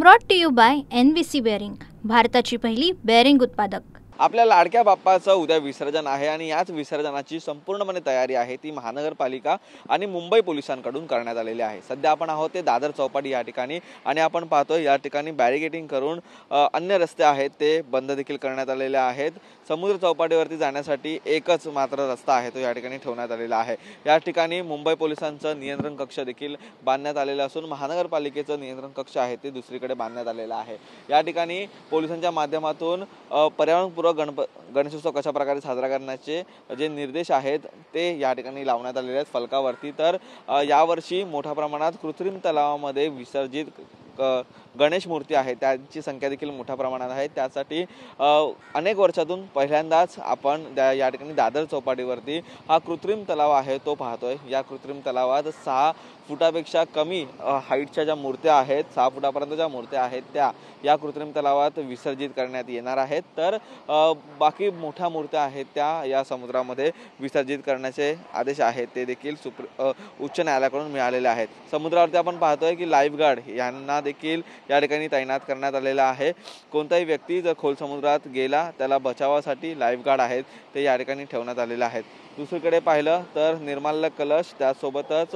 Brought to you by NVC bearing, भारताची पहिली bearing उत्पादक। आपल्या लाडक्या बाप्पाचं उद्या विसर्जन आहे आणि याच विसर्जनाची संपूर्णपणे तयारी आहे ती महानगरपालिका आणि मुंबई पोलिसांकडून करण्यात आलेली आहे। सध्या आपण आहोत ते दादर चौपाटी या ठिकाणी आणि आपण पाहतोय या ठिकाणी बॅरिकेडिंग करून अन्य रस्ते आहेत ते बंद देखील करण्यात आलेले आहेत। समुद्र चौपाटीवरती जाण्यासाठी एकच मात्र रस्ता आहे तो या ठिकाणी ठेवण्यात आलेला आहे। या ठिकाणी मुंबई पोलिसांचं नियंत्रण कक्ष देखील बांधण्यात आलेला असून महानगरपालिकेचं नियंत्रण कक्ष आहे ते दुसरीकडे बांधण्यात आलेला आहे। या ठिकाणी पोलिसांच्या माध्यमातून पर्यावरण गणेशोत्सव कशा प्रकारे साजरा करण्याचे जे निर्देश आहेत ते या ठिकाणी लावण्यात आलेले आहेत फलकावरती। तर यावर्षी मोठ्या प्रमाणात कृत्रिम तलावामध्ये विसर्जित गणेश मूर्ती आहे त्यांची संख्या देखील मोठ्या प्रमाणात आहे। त्यासाठी अनेक वर्षातून पहिल्यांदाच आपण या ठिकाणी दादर चौपाटीवरती हा कृत्रिम तलाव आहे तो पाहतोय। या कृत्रिम तलावात 6 फुटापेक्षा कमी हाईटच्या ज्या मूर्त्या आहेत 6 फुटापर्यंत ज्या मूर्त्या आहेत त्या या कृत्रिम तलावात विसर्जित करण्यात येणार आहेत। तर बाकी मोठ्या मूर्त्या आहेत त्या या समुद्रामध्ये विसर्जित करण्याचे आदेश आहेत ते देखील उच्च न्यायालयाकडून मिळालेले आहेत। समुद्रावरती आपण पाहतोय की लाईफ गार्ड यांना देखील या ठिकाणी तैनात करण्यात आलेला आहे। कोणताही व्यक्ती जर खोल समुद्रात गेला त्याला बचावासाठी लाईफ गार्ड आहेत ते या ठिकाणी ठेवण्यात आलेले आहेत। दुसरीकडे पाहिलं तर निर्माल्य कलश त्यासोबतच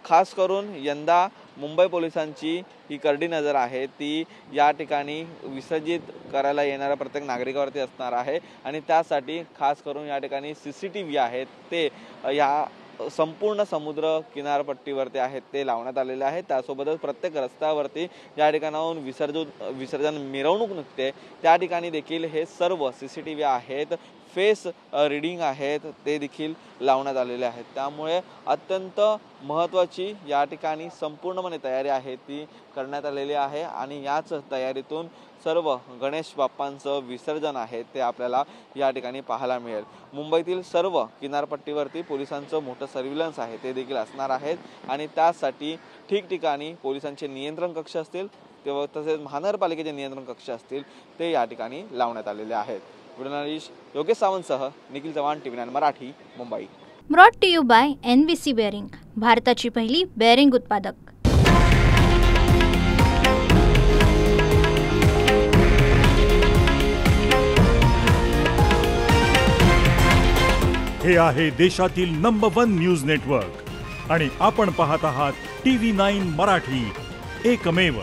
खास करून यंदा मुंबई पोलिसांची ही करडी नजर आहे ती या ठिकाणी विसर्जित करायला येणाऱ्या प्रत्येक नागरिकावरती असणार आहे आणि त्यासाठी खास करून या ठिकाणी CCTV आहेत ते या संपूर्ण समुद्र किनारपट्टीवरती आहेत ते लावण्यात आलेले आहेत। त्यासोबतच प्रत्येक रस्त्यावरती या ठिकाणाहून विसर्जन मिरवणूक निघते त्या ठिकाणी देखील हे सर्व CCTV आहेत फेस रीडिंग आहेत ते देखील लावण्यात आलेले आहेत। त्यामुळे अत्यंत महत्त्वाची या ठिकाणी संपूर्णपणे तयारी आहे ती करण्यात आलेली आहे आणि याच तयारीतून सर्व गणेश बाप्पांचं विसर्जन आहे ते आपल्याला या ठिकाणी पाहायला मिळेल। मुंबईतील सर्व किनारपट्टीवरती पोलिसांचं मोठं सर्व्हिलन्स आहे ते देखील असणार आहेत आणि त्यासाठी ठिकठिकाणी पोलिसांचे नियंत्रण कक्ष असतील तेव्हा तसेच महानगरपालिकेचे नियंत्रण कक्ष असतील ते या ठिकाणी लावण्यात आलेले आहेत। जर्नलिस्ट योगेश सावंतसह Nikhil Chavan TV9 Marathi Mumbai. Brought to you by NVC bearing, भारताची पहिली बेअरिंग उत्पादक। हे आहे देशातील नंबर 1 न्यूज नेटवर्क आणि आपण पाहत आहात TV9 मराठी, एकमेव।